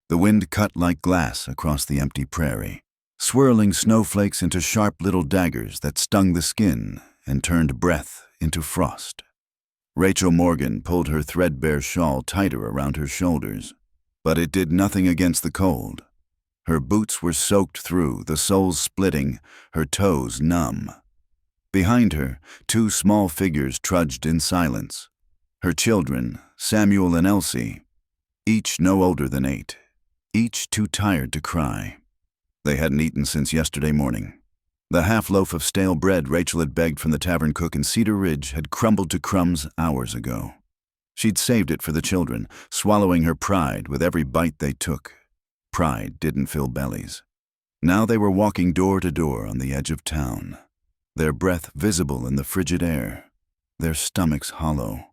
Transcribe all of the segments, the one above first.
The wind cut like glass across the empty prairie, swirling snowflakes into sharp little daggers that stung the skin and turned breath into frost. Rachel Morgan pulled her threadbare shawl tighter around her shoulders, but it did nothing against the cold. Her boots were soaked through, the soles splitting, her toes numb. Behind her, two small figures trudged in silence. Her children, Samuel and Elsie, each no older than 8, each too tired to cry. They hadn't eaten since yesterday morning. The half-loaf of stale bread Rachel had begged from the tavern cook in Cedar Ridge had crumbled to crumbs hours ago. She'd saved it for the children, swallowing her pride with every bite they took. Pride didn't fill bellies. Now they were walking door to door on the edge of town, their breath visible in the frigid air, their stomachs hollow.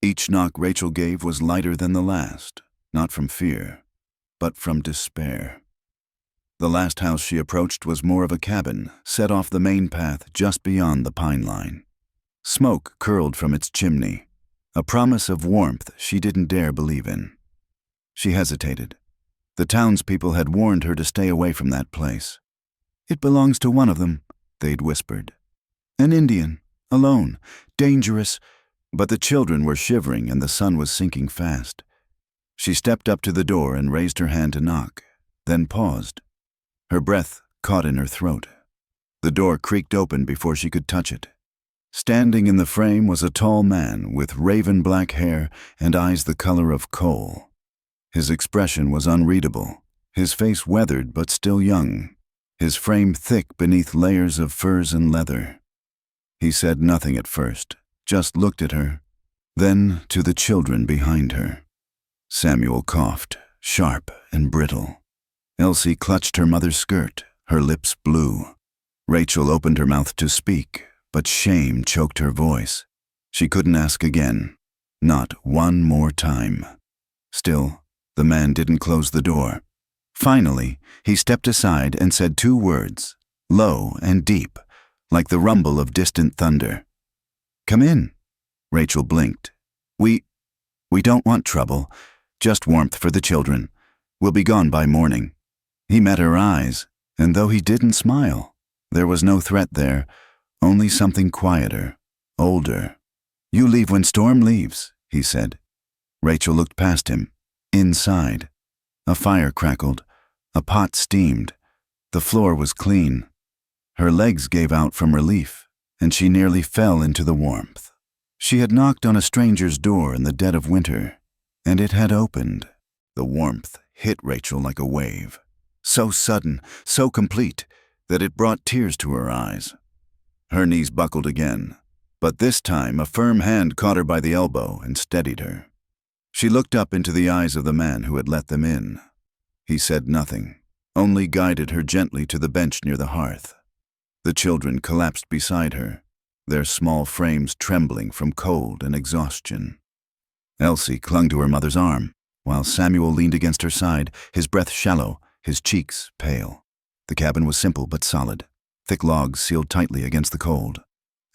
Each knock Rachel gave was lighter than the last, not from fear, but from despair. The last house she approached was more of a cabin, set off the main path just beyond the pine line. Smoke curled from its chimney, a promise of warmth she didn't dare believe in. She hesitated. The townspeople had warned her to stay away from that place. "It belongs to one of them," they'd whispered. "An Indian, alone, dangerous," but the children were shivering and the sun was sinking fast. She stepped up to the door and raised her hand to knock, then paused. Her breath caught in her throat. The door creaked open before she could touch it. Standing in the frame was a tall man with raven-black hair and eyes the color of coal. His expression was unreadable, his face weathered but still young, his frame thick beneath layers of furs and leather. He said nothing at first, just looked at her, then to the children behind her. Samuel coughed, sharp and brittle. Elsie clutched her mother's skirt, her lips blue. Rachel opened her mouth to speak, but shame choked her voice. She couldn't ask again, not one more time. Still, the man didn't close the door. Finally, he stepped aside and said 2 words, low and deep, like the rumble of distant thunder. "Come in." Rachel blinked. We don't want trouble, just warmth for the children. We'll be gone by morning." He met her eyes, and though he didn't smile, there was no threat there, only something quieter, older. "You leave when storm leaves," he said. Rachel looked past him. Inside. A fire crackled. A pot steamed. The floor was clean. Her legs gave out from relief, and she nearly fell into the warmth. She had knocked on a stranger's door in the dead of winter, and it had opened. The warmth hit Rachel like a wave. So sudden, so complete, that it brought tears to her eyes. Her knees buckled again, but this time a firm hand caught her by the elbow and steadied her. She looked up into the eyes of the man who had let them in. He said nothing, only guided her gently to the bench near the hearth. The children collapsed beside her, their small frames trembling from cold and exhaustion. Elsie clung to her mother's arm, while Samuel leaned against her side, his breath shallow, his cheeks pale. The cabin was simple but solid. Thick logs sealed tightly against the cold.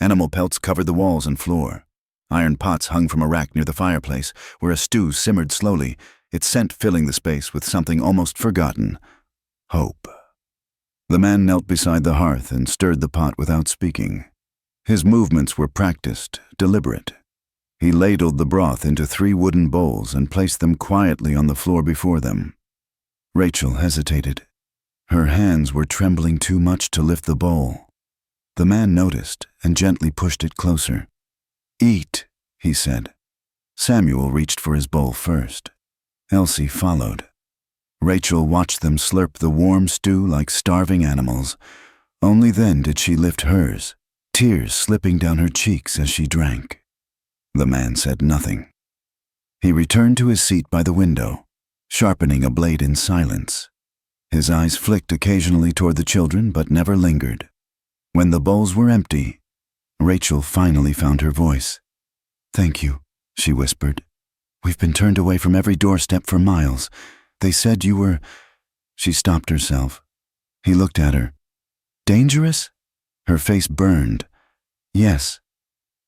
Animal pelts covered the walls and floor. Iron pots hung from a rack near the fireplace, where a stew simmered slowly, its scent filling the space with something almost forgotten: hope. The man knelt beside the hearth and stirred the pot without speaking. His movements were practiced, deliberate. He ladled the broth into 3 wooden bowls and placed them quietly on the floor before them. Rachel hesitated. Her hands were trembling too much to lift the bowl. The man noticed and gently pushed it closer. "Eat," he said. Samuel reached for his bowl first. Elsie followed. Rachel watched them slurp the warm stew like starving animals. Only then did she lift hers, tears slipping down her cheeks as she drank. The man said nothing. He returned to his seat by the window, sharpening a blade in silence. His eyes flicked occasionally toward the children, but never lingered. When the bowls were empty, Rachel finally found her voice. "Thank you," she whispered. "We've been turned away from every doorstep for miles. They said you were—" She stopped herself. He looked at her. "Dangerous?" Her face burned. "Yes."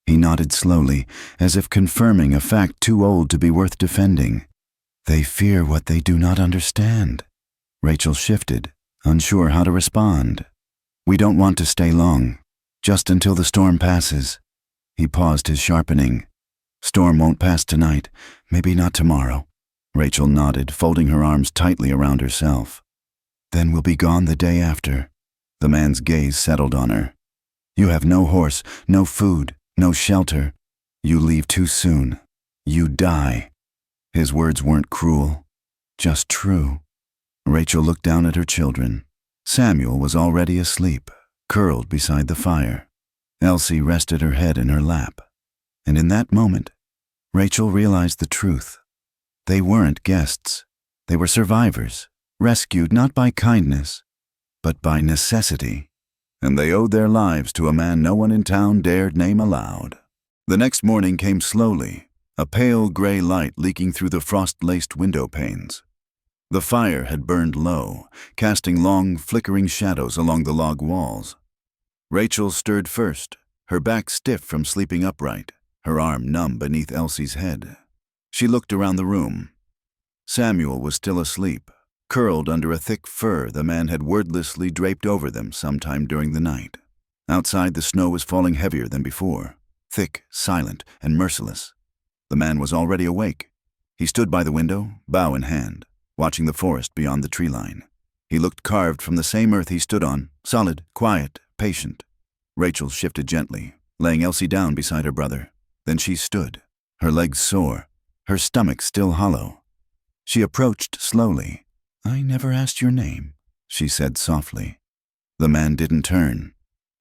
He nodded slowly, as if confirming a fact too old to be worth defending. They fear what they do not understand. Rachel shifted, unsure how to respond. We don't want to stay long, just until the storm passes. He paused his sharpening. Storm won't pass tonight, maybe not tomorrow. Rachel nodded, folding her arms tightly around herself. Then we'll be gone the day after. The man's gaze settled on her. You have no horse, no food, no shelter. You leave too soon. You die. His words weren't cruel, just true. Rachel looked down at her children. Samuel was already asleep, curled beside the fire. Elsie rested her head in her lap. And in that moment, Rachel realized the truth. They weren't guests. They were survivors, rescued not by kindness, but by necessity. And they owed their lives to a man no one in town dared name aloud. The next morning came slowly, a pale gray light leaking through the frost-laced window panes. The fire had burned low, casting long, flickering shadows along the log walls. Rachel stirred first, her back stiff from sleeping upright, her arm numb beneath Elsie's head. She looked around the room. Samuel was still asleep, curled under a thick fur the man had wordlessly draped over them sometime during the night. Outside, the snow was falling heavier than before, thick, silent, and merciless. The man was already awake. He stood by the window, bow in hand, watching the forest beyond the tree line. He looked carved from the same earth he stood on, solid, quiet, patient. Rachel shifted gently, laying Elsie down beside her brother. Then she stood, her legs sore, her stomach still hollow. She approached slowly. I never asked your name, she said softly. The man didn't turn.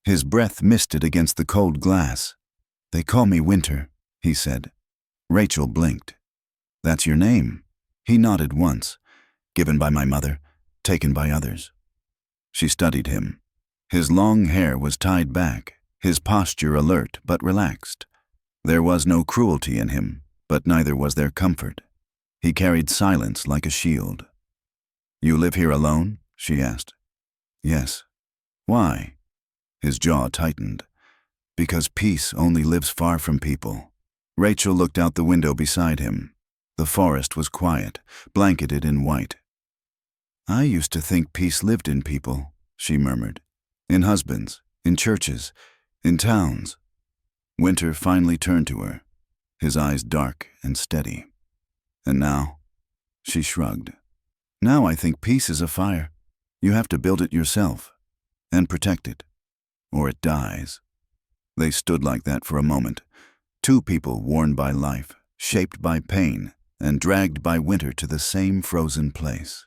His breath misted against the cold glass. They call me Winter, he said. Rachel blinked. That's your name? He nodded once. Given by my mother, taken by others. She studied him. His long hair was tied back, his posture alert but relaxed. There was no cruelty in him, but neither was there comfort. He carried silence like a shield. You live here alone? She asked. Yes. Why? His jaw tightened. Because peace only lives far from people. Rachel looked out the window beside him. The forest was quiet, blanketed in white. I used to think peace lived in people, she murmured. In husbands, in churches, in towns. Winter finally turned to her, his eyes dark and steady. And now? She shrugged. Now I think peace is a fire. You have to build it yourself, and protect it, or it dies. They stood like that for a moment, two people worn by life, shaped by pain, and dragged by winter to the same frozen place.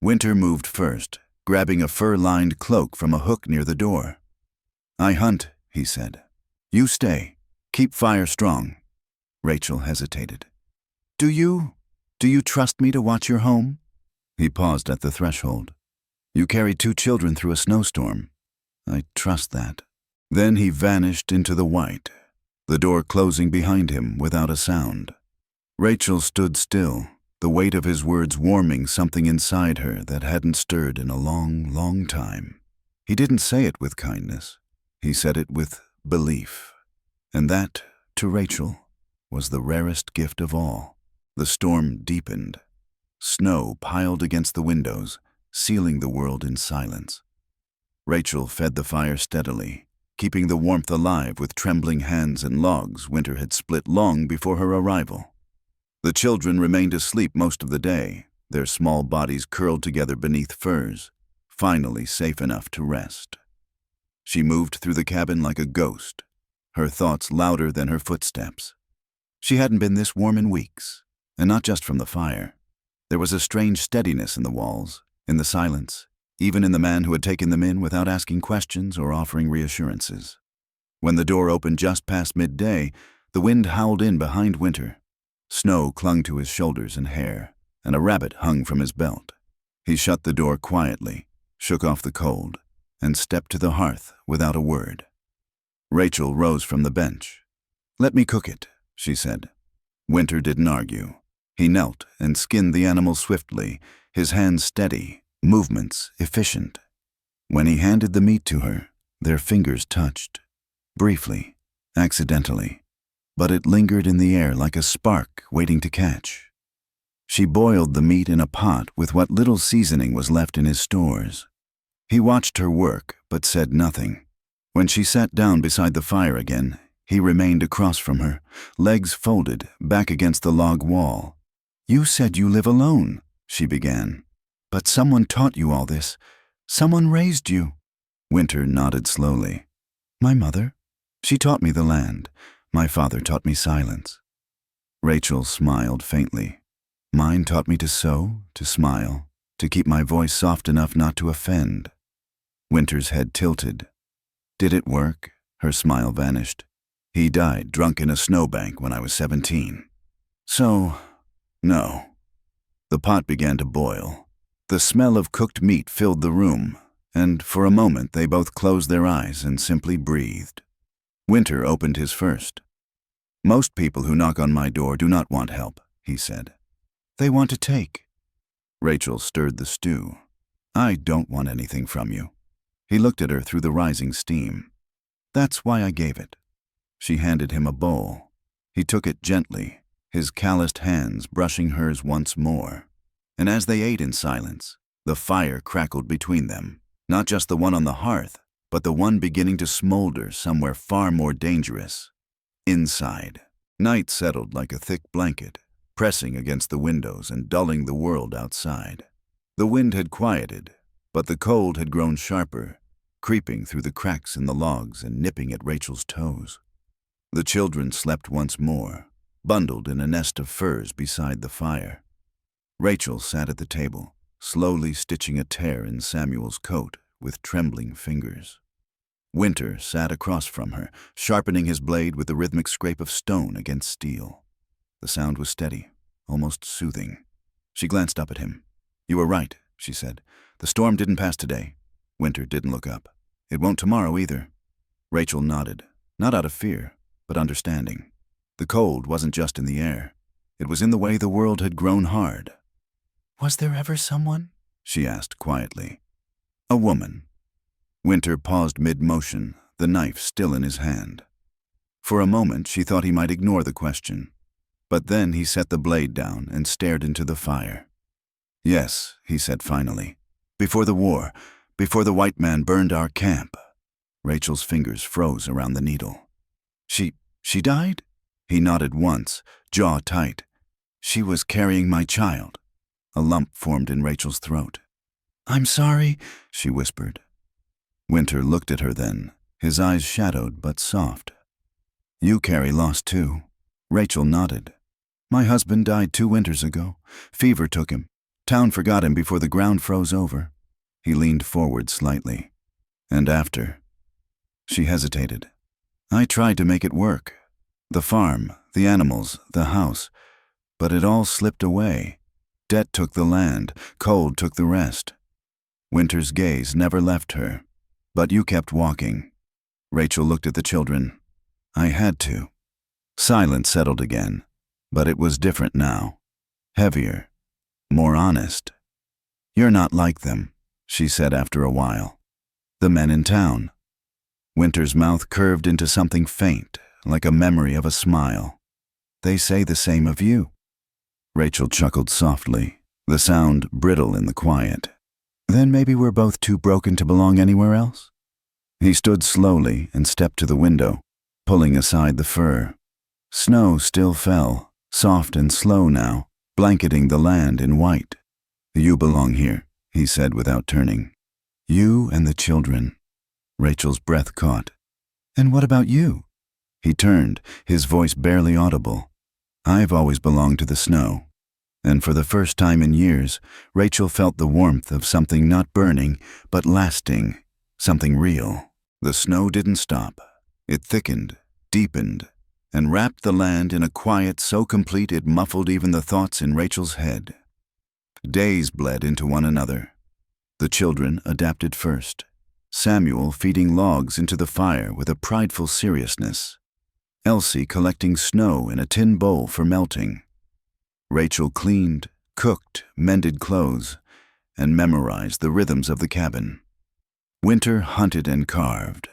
Winter moved first, grabbing a fur-lined cloak from a hook near the door. I hunt, he said. You stay. Keep fire strong. Rachel hesitated. Do you trust me to watch your home? He paused at the threshold. You carried 2 children through a snowstorm. I trust that. Then he vanished into the white, the door closing behind him without a sound. Rachel stood still, the weight of his words warming something inside her that hadn't stirred in a long, long time. He didn't say it with kindness. He said it with belief. And that, to Rachel, was the rarest gift of all. The storm deepened. Snow piled against the windows, sealing the world in silence. Rachel fed the fire steadily, keeping the warmth alive with trembling hands and logs Winter had split long before her arrival. The children remained asleep most of the day, their small bodies curled together beneath furs, finally safe enough to rest. She moved through the cabin like a ghost, her thoughts louder than her footsteps. She hadn't been this warm in weeks, and not just from the fire. There was a strange steadiness in the walls, in the silence, even in the man who had taken them in without asking questions or offering reassurances. When the door opened just past midday, the wind howled in behind Winter. Snow clung to his shoulders and hair, and a rabbit hung from his belt. He shut the door quietly, shook off the cold, and stepped to the hearth without a word. Rachel rose from the bench. Let me cook it, she said. Winter didn't argue. He knelt and skinned the animal swiftly, his hands steady, movements efficient. When he handed the meat to her, their fingers touched. Briefly, accidentally, but it lingered in the air like a spark waiting to catch. She boiled the meat in a pot with what little seasoning was left in his stores. He watched her work, but said nothing. When she sat down beside the fire again, he remained across from her, legs folded, back against the log wall. "You said you live alone," she began. "But someone taught you all this. Someone raised you." Winter nodded slowly. "My mother. She taught me the land. My father taught me silence." Rachel smiled faintly. "Mine taught me to sew, to smile, to keep my voice soft enough not to offend." Winter's head tilted. "Did it work?" Her smile vanished. "He died drunk in a snowbank when I was 17. So, no." The pot began to boil. The smell of cooked meat filled the room, and for a moment they both closed their eyes and simply breathed. Winter opened his first. "Most people who knock on my door do not want help," he said. "They want to take." Rachel stirred the stew. "I don't want anything from you." He looked at her through the rising steam. "That's why I gave it." She handed him a bowl. He took it gently, his calloused hands brushing hers once more. And as they ate in silence, the fire crackled between them, not just the one on the hearth, but the one beginning to smolder somewhere far more dangerous. Inside, night settled like a thick blanket, pressing against the windows and dulling the world outside. The wind had quieted, but the cold had grown sharper, creeping through the cracks in the logs and nipping at Rachel's toes. The children slept once more, bundled in a nest of furs beside the fire. Rachel sat at the table, slowly stitching a tear in Samuel's coat with trembling fingers. Winter sat across from her, sharpening his blade with the rhythmic scrape of stone against steel. The sound was steady, almost soothing. She glanced up at him. "You were right," she said. "The storm didn't pass today." Winter didn't look up. "It won't tomorrow either." Rachel nodded, not out of fear, but understanding. The cold wasn't just in the air. It was in the way the world had grown hard. "Was there ever someone?" she asked quietly. "A woman." Winter paused mid-motion, the knife still in his hand. For a moment she thought he might ignore the question, but then he set the blade down and stared into the fire. "Yes," he said finally. "Before the war, before the white man burned our camp." Rachel's fingers froze around the needle. She died?" He nodded once, jaw tight. "She was carrying my child." A lump formed in Rachel's throat. "I'm sorry," she whispered. Winter looked at her then, his eyes shadowed but soft. "You carry loss too." Rachel nodded. "My husband died 2 winters ago. Fever took him. Town forgot him before the ground froze over." He leaned forward slightly. "And after?" She hesitated. "I tried to make it work. The farm, the animals, the house. But it all slipped away. Debt took the land, cold took the rest." Winter's gaze never left her. "But you kept walking." Rachel looked at the children. "I had to." Silence settled again, but it was different now. Heavier, more honest. "You're not like them," she said after a while. "The men in town." Winter's mouth curved into something faint, like a memory of a smile. "They say the same of you." Rachel chuckled softly, the sound brittle in the quiet. "Then maybe we're both too broken to belong anywhere else?" He stood slowly and stepped to the window, pulling aside the fur. Snow still fell, soft and slow now, blanketing the land in white. "You belong here," he said without turning. "You and the children." Rachel's breath caught. "And what about you?" He turned, his voice barely audible. "I've always belonged to the snow." And for the first time in years, Rachel felt the warmth of something not burning, but lasting, something real. The snow didn't stop. It thickened, deepened, and wrapped the land in a quiet so complete it muffled even the thoughts in Rachel's head. Days bled into one another. The children adapted first. Samuel feeding logs into the fire with a prideful seriousness. Elsie collecting snow in a tin bowl for melting. Rachel cleaned, cooked, mended clothes, and memorized the rhythms of the cabin. Winter hunted and carved,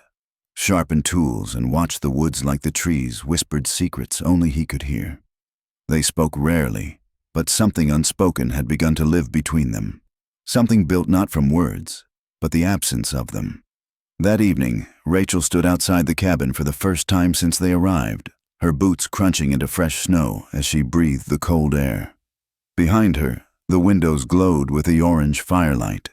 sharpened tools and watched the woods like the trees whispered secrets only he could hear. They spoke rarely, but something unspoken had begun to live between them. Something built not from words, but the absence of them. That evening, Rachel stood outside the cabin for the first time since they arrived, her boots crunching into fresh snow as she breathed the cold air. Behind her, the windows glowed with the orange firelight.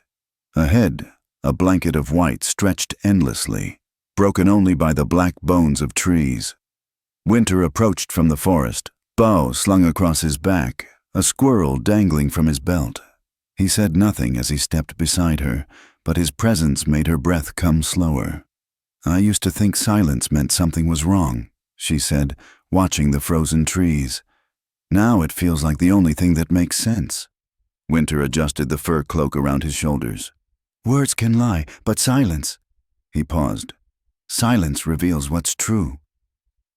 Ahead, a blanket of white stretched endlessly, broken only by the black bones of trees. Winter approached from the forest, bow slung across his back, a squirrel dangling from his belt. He said nothing as he stepped beside her, but his presence made her breath come slower. "I used to think silence meant something was wrong," she said, watching the frozen trees. "Now it feels like the only thing that makes sense." Winter adjusted the fur cloak around his shoulders. "Words can lie, but silence—" He paused. "Silence reveals what's true."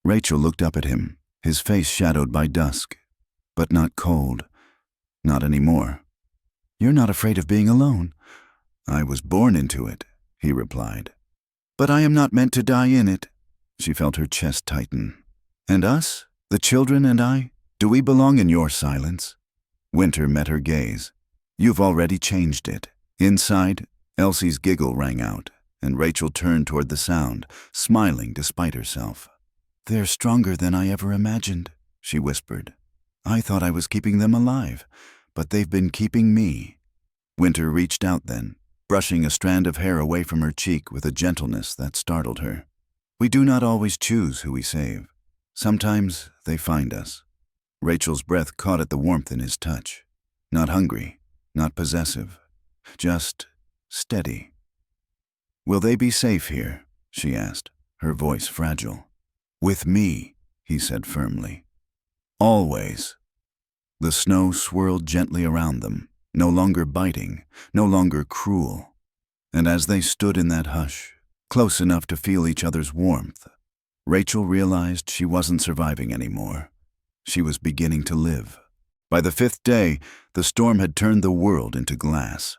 Rachel looked up at him, his face shadowed by dusk, but not cold. Not anymore. "You're not afraid of being alone." "I was born into it," he replied. "But I am not meant to die in it." She felt her chest tighten. "And us? The children and I? Do we belong in your silence?" Winter met her gaze. "You've already changed it." Inside, Elsie's giggle rang out, and Rachel turned toward the sound, smiling despite herself. "They're stronger than I ever imagined," she whispered. "I thought I was keeping them alive, but they've been keeping me." Winter reached out then, brushing a strand of hair away from her cheek with a gentleness that startled her. "We do not always choose who we save. Sometimes they find us." Rachel's breath caught at the warmth in his touch. Not hungry, not possessive, just steady. "Will they be safe here?" she asked, her voice fragile. "With me," he said firmly. "Always." The snow swirled gently around them, no longer biting, no longer cruel. And as they stood in that hush, close enough to feel each other's warmth, Rachel realized she wasn't surviving anymore. She was beginning to live. By the 5th day, the storm had turned the world into glass.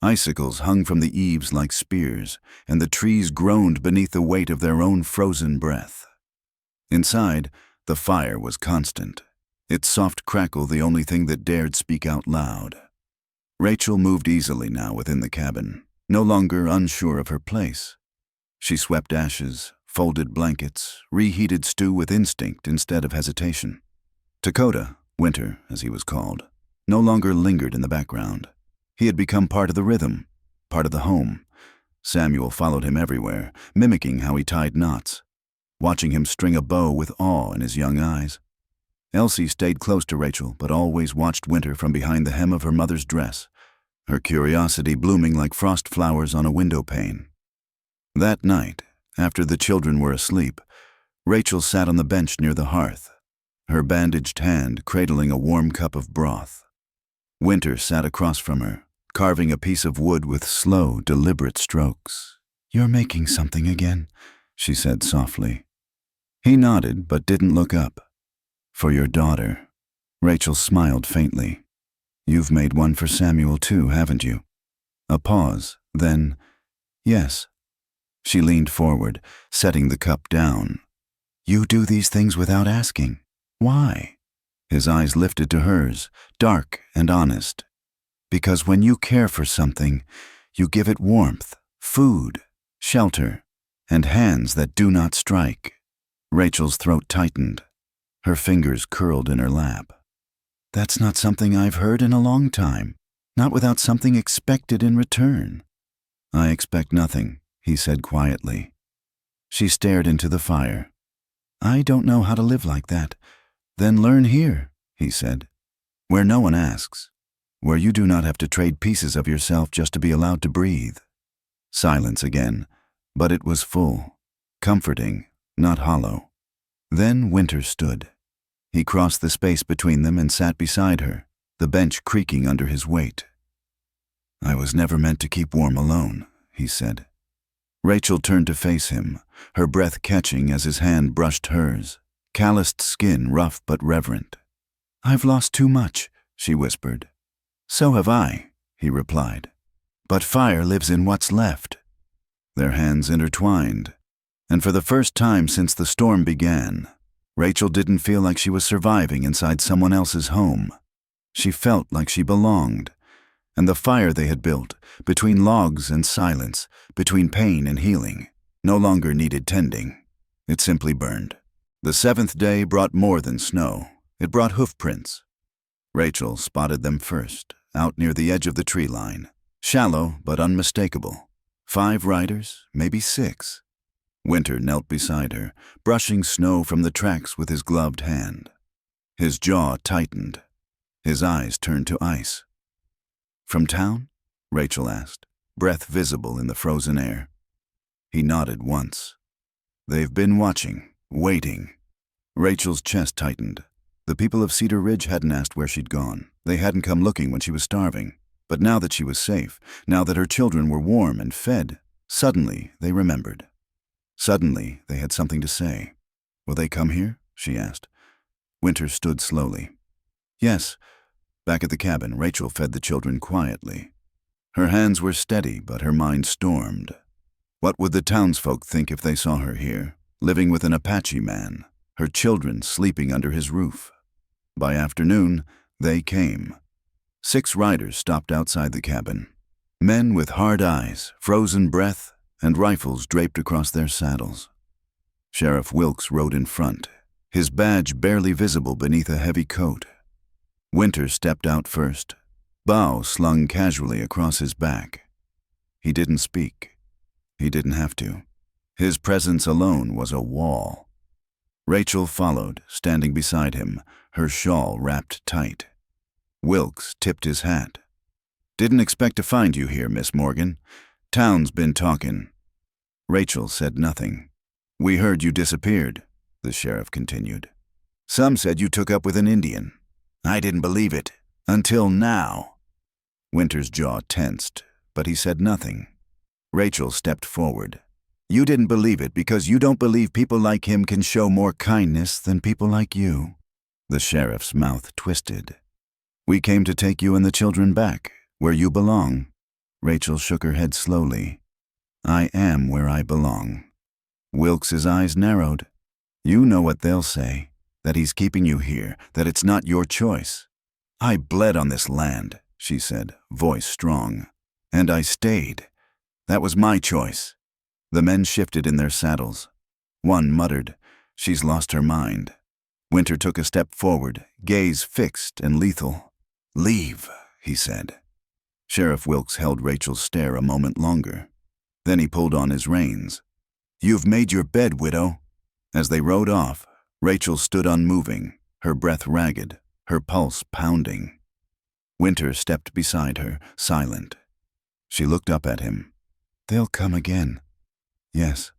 Icicles hung from the eaves like spears, and the trees groaned beneath the weight of their own frozen breath. Inside, the fire was constant, its soft crackle the only thing that dared speak out loud. Rachel moved easily now within the cabin, no longer unsure of her place. She swept ashes, folded blankets, reheated stew with instinct instead of hesitation. Dakota, Winter as he was called, no longer lingered in the background. He had become part of the rhythm, part of the home. Samuel followed him everywhere, mimicking how he tied knots, watching him string a bow with awe in his young eyes. Elsie stayed close to Rachel, but always watched Winter from behind the hem of her mother's dress, her curiosity blooming like frost flowers on a window pane. That night, after the children were asleep, Rachel sat on the bench near the hearth, her bandaged hand cradling a warm cup of broth. Winter sat across from her, carving a piece of wood with slow, deliberate strokes. "You're making something again," she said softly. He nodded but didn't look up. "For your daughter." Rachel smiled faintly. "You've made one for Samuel too, haven't you?" A pause, then, "Yes." She leaned forward, setting the cup down. "You do these things without asking. Why?" His eyes lifted to hers, dark and honest. "Because when you care for something, you give it warmth, food, shelter, and hands that do not strike." Rachel's throat tightened. Her fingers curled in her lap. "That's not something I've heard in a long time, not without something expected in return." "I expect nothing," he said quietly. She stared into the fire. "I don't know how to live like that." "Then learn here," he said, "where no one asks, where you do not have to trade pieces of yourself just to be allowed to breathe." Silence again, but it was full, comforting, not hollow. Then Winter stood. He crossed the space between them and sat beside her, the bench creaking under his weight. "I was never meant to keep warm alone," he said. Rachel turned to face him, her breath catching as his hand brushed hers, calloused skin rough but reverent. "I've lost too much," she whispered. "So have I," he replied. "But fire lives in what's left." Their hands intertwined, and for the first time since the storm began, Rachel didn't feel like she was surviving inside someone else's home. She felt like she belonged, and the fire they had built, between logs and silence, between pain and healing, no longer needed tending. It simply burned. The seventh day brought more than snow. It brought hoofprints. Rachel spotted them first, out near the edge of the tree line. Shallow but unmistakable. 5 riders, maybe 6. Winter knelt beside her, brushing snow from the tracks with his gloved hand. His jaw tightened. His eyes turned to ice. "From town?" Rachel asked, breath visible in the frozen air. He nodded once. "They've been watching, waiting." Rachel's chest tightened. The people of Cedar Ridge hadn't asked where she'd gone. They hadn't come looking when she was starving. But now that she was safe, now that her children were warm and fed, suddenly they remembered. Suddenly they had something to say. "Will they come here?" she asked. Winter stood slowly. "Yes." Back at the cabin, Rachel fed the children quietly. Her hands were steady, but her mind stormed. What would the townsfolk think if they saw her here, living with an Apache man, her children sleeping under his roof? By afternoon, they came. 6 riders stopped outside the cabin. Men with hard eyes, frozen breath, and rifles draped across their saddles. Sheriff Wilkes rode in front, his badge barely visible beneath a heavy coat. Winter stepped out first, bow slung casually across his back. He didn't speak. He didn't have to. His presence alone was a wall. Rachel followed, standing beside him, her shawl wrapped tight. Wilkes tipped his hat. "Didn't expect to find you here, Miss Morgan. Town's been talking." Rachel said nothing. "We heard you disappeared," the sheriff continued. "Some said you took up with an Indian. I didn't believe it, until now." Winter's jaw tensed, but he said nothing. Rachel stepped forward. "You didn't believe it because you don't believe people like him can show more kindness than people like you." The sheriff's mouth twisted. "We came to take you and the children back, where you belong." Rachel shook her head slowly. "I am where I belong." Wilkes's eyes narrowed. "You know what they'll say, that he's keeping you here, that it's not your choice." "I bled on this land," she said, voice strong. "And I stayed. That was my choice." The men shifted in their saddles. One muttered, "She's lost her mind." Winter took a step forward, gaze fixed and lethal. "Leave," he said. Sheriff Wilkes held Rachel's stare a moment longer. Then he pulled on his reins. "You've made your bed, widow." As they rode off, Rachel stood unmoving, her breath ragged, her pulse pounding. Winter stepped beside her, silent. She looked up at him. "They'll come again." "Yes."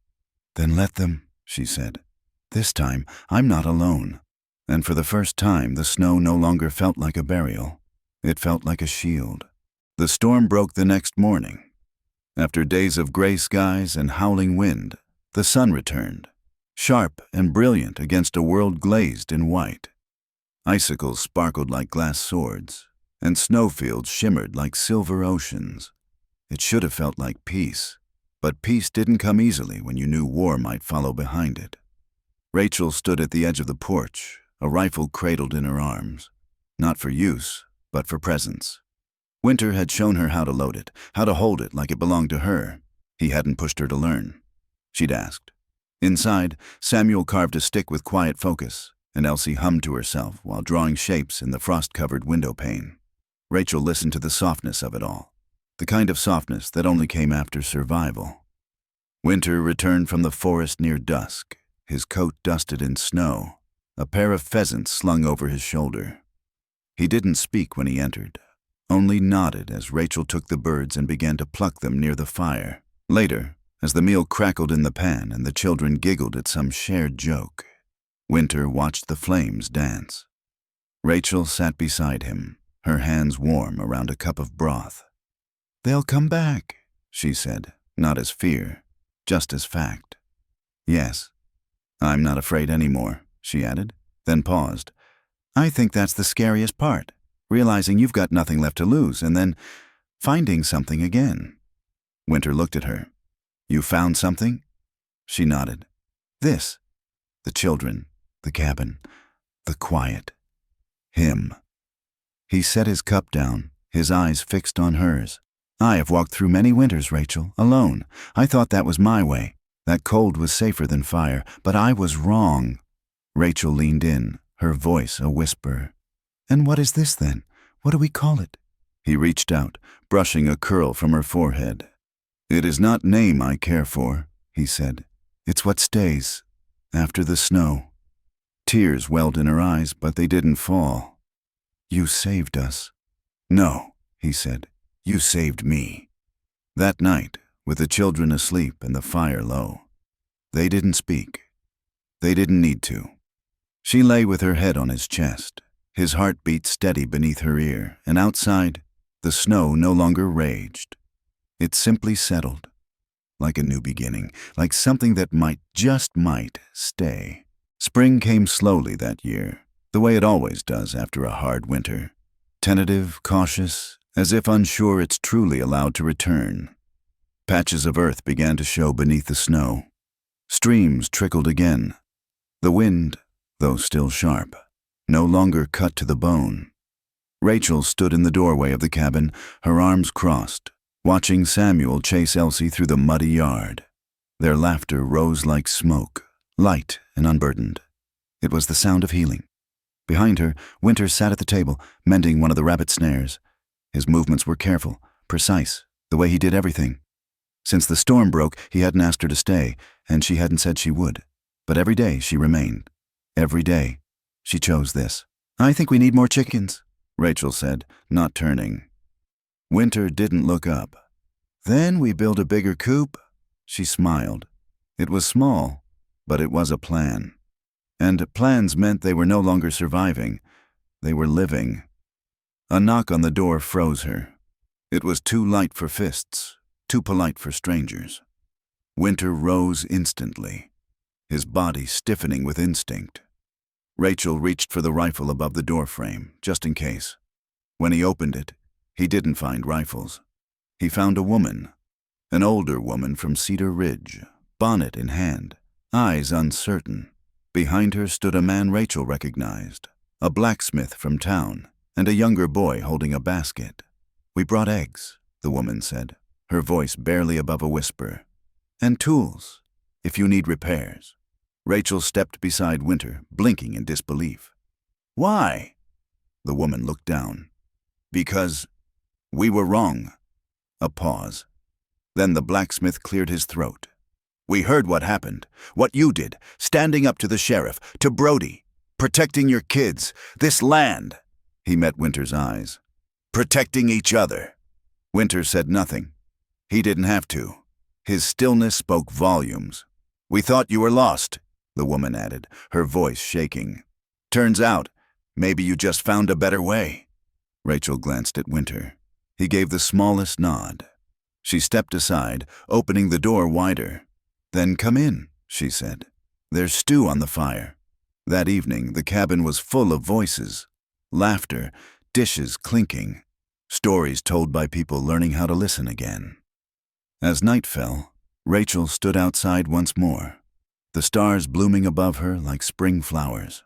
"Then let them," she said. "This time, I'm not alone." And for the first time, the snow no longer felt like a burial. It felt like a shield. The storm broke the next morning. After days of gray skies and howling wind, the sun returned, sharp and brilliant against a world glazed in white. Icicles sparkled like glass swords, and snowfields shimmered like silver oceans. It should have felt like peace, but peace didn't come easily when you knew war might follow behind it. Rachel stood at the edge of the porch, a rifle cradled in her arms, not for use, but for presence. Winter had shown her how to load it, how to hold it like it belonged to her. He hadn't pushed her to learn. She'd asked. Inside, Samuel carved a stick with quiet focus, and Elsie hummed to herself while drawing shapes in the frost-covered window pane. Rachel listened to the softness of it all, the kind of softness that only came after survival. Winter returned from the forest near dusk, his coat dusted in snow, a pair of pheasants slung over his shoulder. He didn't speak when he entered, only nodded as Rachel took the birds and began to pluck them near the fire. Later, as the meal crackled in the pan and the children giggled at some shared joke, Winter watched the flames dance. Rachel sat beside him, her hands warm around a cup of broth. "They'll come back," she said, not as fear, just as fact. "Yes, I'm not afraid anymore," she added, then paused. "I think that's the scariest part, realizing you've got nothing left to lose and then finding something again." Winter looked at her. "You found something?" She nodded. "This. The children, the cabin, the quiet. Him." He set his cup down, his eyes fixed on hers. I have walked through many winters, Rachel, alone. I thought that was my way. That cold was safer than fire, but I was wrong. Rachel leaned in, her voice a whisper. And what is this then? What do we call it? He reached out, brushing a curl from her forehead. It is not name I care for, he said. It's what stays, after the snow. Tears welled in her eyes, but they didn't fall. You saved us. No, he said. You saved me. That night, with the children asleep and the fire low, they didn't speak. They didn't need to. She lay with her head on his chest, his heart beat steady beneath her ear, and outside, the snow no longer raged. It simply settled, like a new beginning, like something that might, just might, stay. Spring came slowly that year, the way it always does after a hard winter. Tentative, cautious, as if unsure it's truly allowed to return. Patches of earth began to show beneath the snow. Streams trickled again. The wind, though still sharp, no longer cut to the bone. Rachel stood in the doorway of the cabin, her arms crossed, watching Samuel chase Elsie through the muddy yard. Their laughter rose like smoke, light and unburdened. It was the sound of healing. Behind her, Winter sat at the table, mending one of the rabbit snares. His movements were careful, precise, the way he did everything. Since the storm broke, he hadn't asked her to stay, and she hadn't said she would. But every day she remained. Every day. She chose this. I think we need more chickens, Rachel said, not turning. Winter didn't look up. Then we build a bigger coop, she smiled. It was small, but it was a plan. And plans meant they were no longer surviving. They were living. A knock on the door froze her. It was too light for fists, too polite for strangers. Winter rose instantly, his body stiffening with instinct. Rachel reached for the rifle above the doorframe, just in case. When he opened it, he didn't find rifles. He found a woman, an older woman from Cedar Ridge, bonnet in hand, eyes uncertain. Behind her stood a man Rachel recognized, a blacksmith from town, and a younger boy holding a basket. We brought eggs, the woman said, her voice barely above a whisper. And tools, if you need repairs. Rachel stepped beside Winter, blinking in disbelief. Why? The woman looked down. Because we were wrong. A pause. Then the blacksmith cleared his throat. We heard what happened, what you did, standing up to the sheriff, to Brody, protecting your kids, this land. He met Winter's eyes. Protecting each other. Winter said nothing. He didn't have to. His stillness spoke volumes. We thought you were lost, the woman added, her voice shaking. Turns out, maybe you just found a better way. Rachel glanced at Winter. He gave the smallest nod. She stepped aside, opening the door wider. Then come in, she said. There's stew on the fire. That evening, the cabin was full of voices, laughter, dishes clinking, stories told by people learning how to listen again. As night fell, Rachel stood outside once more, the stars blooming above her like spring flowers.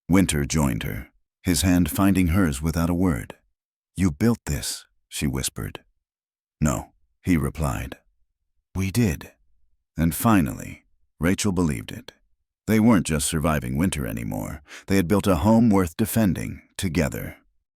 Winter joined her, his hand finding hers without a word. You built this, she whispered. No, he replied. We did. And finally, Rachel believed it. They weren't just surviving winter anymore. They had built a home worth defending, together.